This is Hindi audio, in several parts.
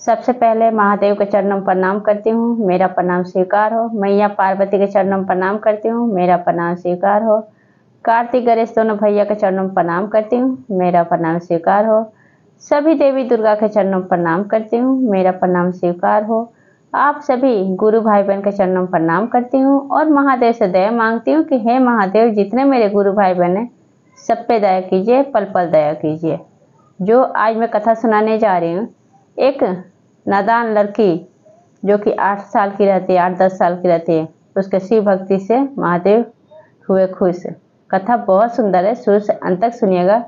सबसे पहले महादेव के चरणों में प्रणाम करती हूँ, मेरा प्रणाम स्वीकार हो। मैया पार्वती के चरणों में प्रणाम करती हूँ, मेरा प्रणाम स्वीकार हो। कार्तिक गणेश दोनों भैया के चरणों में प्रणाम करती हूँ, मेरा प्रणाम स्वीकार हो। सभी देवी दुर्गा के चरणों में प्रणाम करती हूँ, मेरा प्रणाम स्वीकार हो। आप सभी गुरु भाई बहन के चरणों में प्रणाम करती हूँ और महादेव से दया मांगती हूँ कि हे महादेव, जितने मेरे गुरु भाई बहन हैं सब पे दया कीजिए, पल पल दया कीजिए। जो आज मैं कथा सुनाने जा रही हूँ, एक नादान लड़की जो कि 8 साल की रहती है, 8-10 साल की रहती है, उसके शिव भक्ति से महादेव हुए खुश। कथा बहुत सुंदर है, शुरू से अंत तक सुनिएगा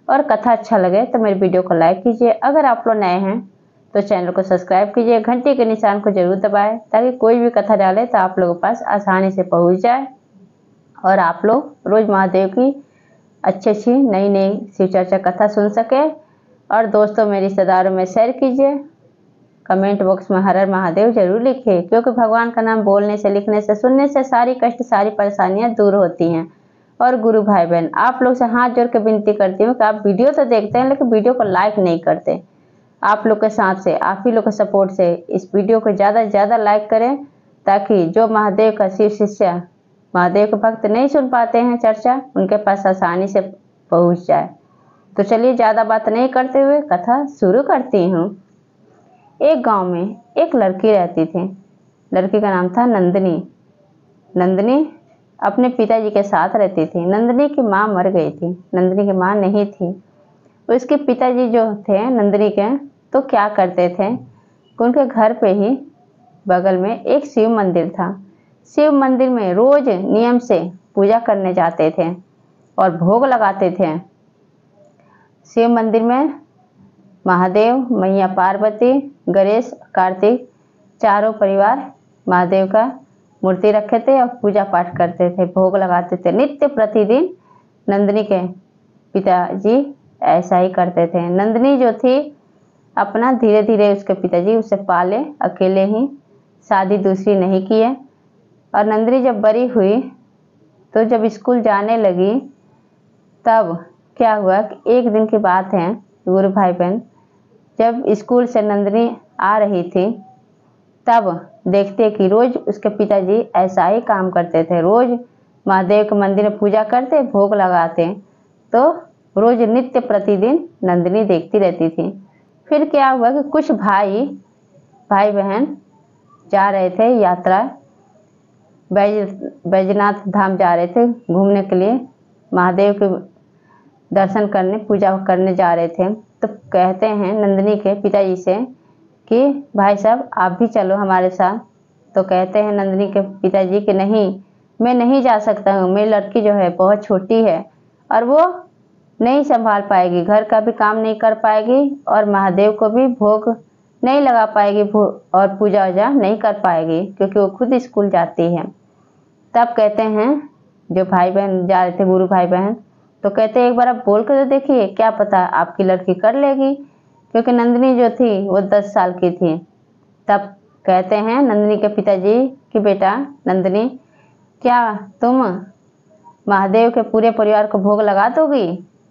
और कथा अच्छा लगे तो मेरे वीडियो को लाइक कीजिए। अगर आप लोग नए हैं तो चैनल को सब्सक्राइब कीजिए, घंटी के निशान को जरूर दबाएं ताकि कोई भी कथा डाले तो आप लोगों के पास आसानी से पहुंच जाए और आप लोग रोज महादेव की अच्छी नई नई शिव चर्चा कथा सुन सके। और दोस्तों में, रिश्तेदारों में शेयर कीजिए। कमेंट बॉक्स में हर हर महादेव जरूर लिखिए, क्योंकि भगवान का नाम बोलने से, लिखने से, सुनने से सारी कष्ट, सारी परेशानियां दूर होती हैं। और गुरु भाई बहन, आप लोग से हाथ जोड़ के विनती करती हूँ कि आप वीडियो तो देखते हैं लेकिन वीडियो को लाइक नहीं करते। आप लोग के साथ से, आप ही लोग के सपोर्ट से इस वीडियो को ज़्यादा से ज़्यादा लाइक करें ताकि जो महादेव का शिव शिष्य, महादेव के भक्त नहीं सुन पाते हैं चर्चा, उनके पास आसानी से पहुँच जाए। तो चलिए ज़्यादा बात नहीं करते हुए कथा शुरू करती हूँ। एक गांव में एक लड़की रहती थी। लड़की का नाम था नंदिनी। नंदिनी अपने पिताजी के साथ रहती थी। नंदिनी की माँ मर गई थी, नंदिनी की माँ नहीं थी। उसके पिताजी जो थे नंदिनी के, तो क्या करते थे, उनके घर पे ही बगल में एक शिव मंदिर था। शिव मंदिर में रोज नियम से पूजा करने जाते थे और भोग लगाते थे। शिव मंदिर में महादेव, मैया पार्वती, गणेश, कार्तिक चारों परिवार महादेव का मूर्ति रखे थे और पूजा पाठ करते थे, भोग लगाते थे नित्य प्रतिदिन। नंदिनी के पिताजी ऐसा ही करते थे। नंदिनी जो थी अपना धीरे धीरे उसके पिताजी उसे पाले, अकेले ही, शादी दूसरी नहीं किए। और नंदिनी जब बड़ी हुई तो जब स्कूल जाने लगी तब क्या हुआ कि एक दिन की बात है, गुरु भाई बहन, जब स्कूल से नंदिनी आ रही थी तब देखते कि रोज उसके पिताजी ऐसा ही काम करते थे। रोज महादेव के मंदिर में पूजा करते, भोग लगाते, तो रोज नित्य प्रतिदिन नंदिनी देखती रहती थी। फिर क्या हुआ कि कुछ भाई बहन जा रहे थे यात्रा, बैजनाथ धाम जा रहे थे घूमने के लिए, महादेव के दर्शन करने, पूजा करने जा रहे थे। तो कहते हैं नंदिनी के पिताजी से कि भाई साहब आप भी चलो हमारे साथ। तो कहते हैं नंदिनी के पिताजी कि नहीं, मैं नहीं जा सकता हूँ, मेरी लड़की जो है बहुत छोटी है और वो नहीं संभाल पाएगी, घर का भी काम नहीं कर पाएगी और महादेव को भी भोग नहीं लगा पाएगी और पूजा वूजा नहीं कर पाएगी, क्योंकि वो खुद स्कूल जाती है। तब कहते हैं जो भाई बहन जा रहे थे, गुरु भाई बहन, तो कहते हैं एक बार आप बोल कर तो देखिए, क्या पता आपकी लड़की कर लेगी, क्योंकि नंदिनी जो थी वो 10 साल की थी। तब कहते हैं नंदिनी के पिताजी कि बेटा नंदिनी, क्या तुम महादेव के पूरे परिवार को भोग लगा दोगी,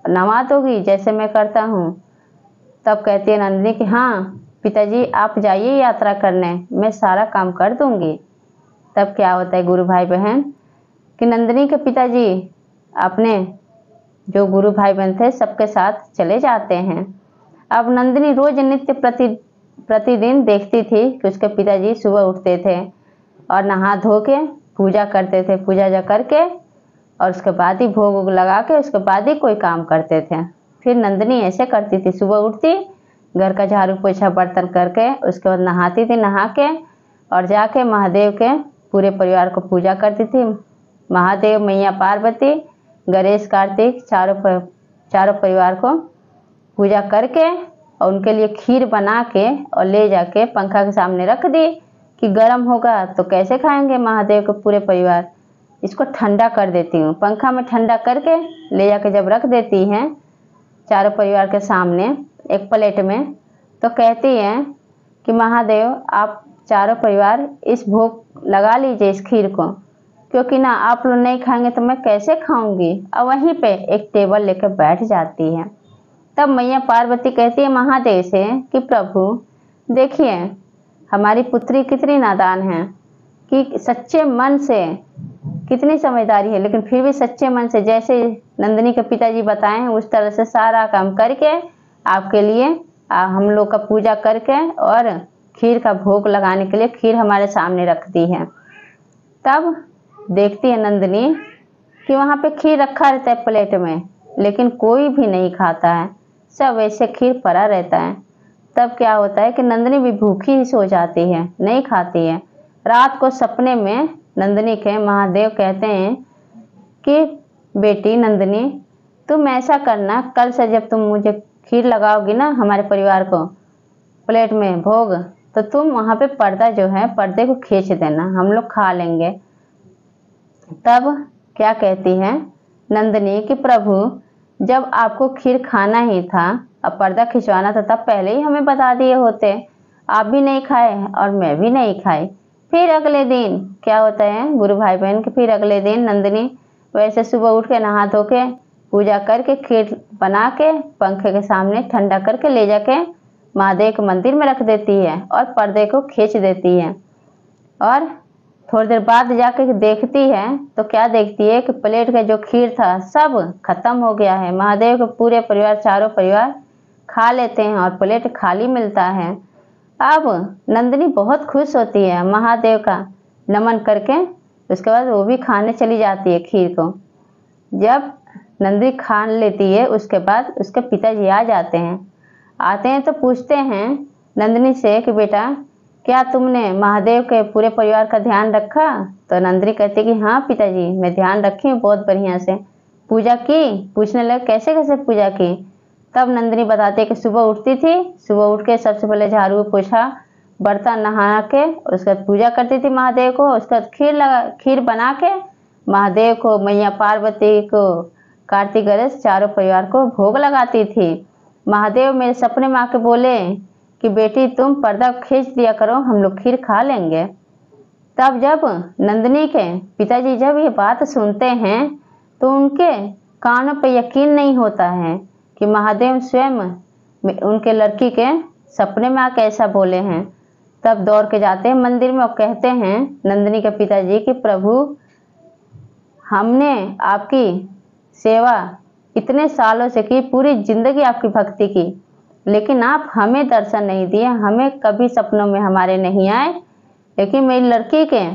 नवा दोगी जैसे मैं करता हूँ? तब कहती है नंदिनी कि हाँ पिताजी आप जाइए यात्रा करने, मैं सारा काम कर दूंगी। तब क्या होता है गुरु भाई बहन कि नंदिनी के पिताजी अपने जो गुरु भाई बहन थे सबके साथ चले जाते हैं। अब नंदिनी रोज नित्य प्रतिदिन देखती थी कि उसके पिताजी सुबह उठते थे और नहा धो के पूजा करते थे, पूजा जा करके और उसके बाद ही भोग वोग लगा के उसके बाद ही कोई काम करते थे। फिर नंदिनी ऐसे करती थी, सुबह उठती, घर का झाड़ू पोछा बर्तन करके उसके बाद नहाती थी, नहा के और जाके महादेव के पूरे परिवार को पूजा करती थी। महादेव, मैया पार्वती, गणेश, कार्तिक चारों परिवार को पूजा करके और उनके लिए खीर बना के और ले जाके पंखा के सामने रख दी कि गर्म होगा तो कैसे खाएंगे महादेव के पूरे परिवार। इसको ठंडा कर देती हूँ, पंखा में ठंडा करके ले जाके जब रख देती हैं चारों परिवार के सामने एक प्लेट में, तो कहती हैं कि महादेव आप चारों परिवार इस भोग लगा लीजिए, इस खीर को, क्योंकि ना आप लोग नहीं खाएंगे तो मैं कैसे खाऊंगी। और वहीं पे एक टेबल लेकर बैठ जाती है। तब मैया पार्वती कहती है महादेव से कि प्रभु देखिए हमारी पुत्री कितनी नादान है कि सच्चे मन से, कितनी समझदारी है, लेकिन फिर भी सच्चे मन से जैसे नंदिनी के पिताजी बताए हैं उस तरह से सारा काम करके आपके लिए हम लोग का पूजा करके और खीर का भोग लगाने के लिए खीर हमारे सामने रखती है। तब देखती है नंदिनी कि वहाँ पे खीर रखा रहता है प्लेट में, लेकिन कोई भी नहीं खाता है, सब ऐसे खीर पड़ा रहता है। तब क्या होता है कि नंदिनी भी भूखी ही सो जाती है, नहीं खाती है। रात को सपने में नंदिनी के महादेव कहते हैं कि बेटी नंदिनी तुम ऐसा करना, कल से जब तुम मुझे खीर लगाओगी ना हमारे परिवार को प्लेट में भोग, तो तुम वहाँ पे पर्दा जो है पर्दे को खींच देना, हम लोग खा लेंगे। तब क्या कहती है नंदिनी कि प्रभु जब आपको खीर खाना ही था, अब पर्दा खिंचवाना था, तब पहले ही हमें बता दिए होते, आप भी नहीं खाए और मैं भी नहीं खाई। फिर अगले दिन क्या होता है गुरु भाई बहन के, फिर अगले दिन नंदिनी वैसे सुबह उठ के नहा धो के पूजा करके खीर बना के पंखे के सामने ठंडा करके ले जाके महादेव के मंदिर में रख देती है और पर्दे को खींच देती है। और थोड़ी देर बाद जाके देखती है तो क्या देखती है कि प्लेट का जो खीर था सब खत्म हो गया है। महादेव के पूरे परिवार, चारों परिवार खा लेते हैं और प्लेट खाली मिलता है। अब नंदिनी बहुत खुश होती है, महादेव का नमन करके उसके बाद वो भी खाने चली जाती है खीर को। जब नंदिनी खा लेती है उसके बाद उसके पिताजी आ जाते हैं। आते हैं तो पूछते हैं नंदिनी से कि बेटा क्या तुमने महादेव के पूरे परिवार का ध्यान रखा? तो नंदिनी कहती कि हाँ पिताजी मैं ध्यान रखी हूँ बहुत बढ़िया से। पूजा की? पूछने लगे कैसे कैसे पूजा की? तब नंदिनी बताती है कि सुबह उठती थी, सुबह उठ के सबसे पहले झाड़ू पोछा बर्तन नहा के उसके बाद पूजा करती थी महादेव को। उसके बाद खीर बना के महादेव को, मैया पार्वती को, कार्तिक गणेश चारों परिवार को भोग लगाती थी। महादेव मेरे सपने में आके बोले कि बेटी तुम पर्दा खींच दिया करो, हम लोग खीर खा लेंगे। तब जब नंदिनी के पिताजी जब ये बात सुनते हैं तो उनके कानों पे यकीन नहीं होता है कि महादेव स्वयं उनके लड़की के सपने में आके ऐसा बोले हैं। तब दौड़ के जाते हैं मंदिर में और कहते हैं नंदिनी के पिताजी कि प्रभु हमने आपकी सेवा इतने सालों से की, पूरी जिंदगी आपकी भक्ति की, लेकिन आप हमें दर्शन नहीं दिए, हमें कभी सपनों में हमारे नहीं आए, लेकिन मेरी लड़की के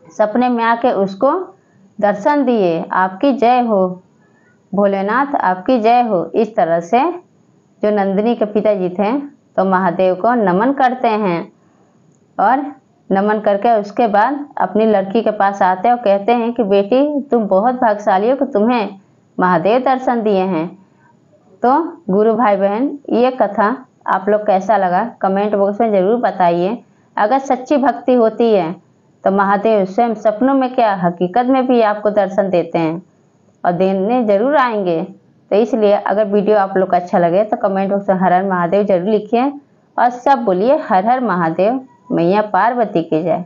सपने में आके उसको दर्शन दिए। आपकी जय हो भोलेनाथ, आपकी जय हो। इस तरह से जो नंदिनी के पिताजी थे तो महादेव को नमन करते हैं और नमन करके उसके बाद अपनी लड़की के पास आते हैं और कहते हैं कि बेटी तुम बहुत भाग्यशाली हो कि तुम्हें महादेव दर्शन दिए हैं। तो गुरु भाई बहन ये कथा आप लोग कैसा लगा कमेंट बॉक्स में ज़रूर बताइए। अगर सच्ची भक्ति होती है तो महादेव स्वयं सपनों में क्या हकीकत में भी आपको दर्शन देते हैं और देने ज़रूर आएंगे। तो इसलिए अगर वीडियो आप लोग को अच्छा लगे तो कमेंट बॉक्स में हर हर महादेव जरूर लिखिए और सब बोलिए हर हर महादेव, मैया पार्वती की जय।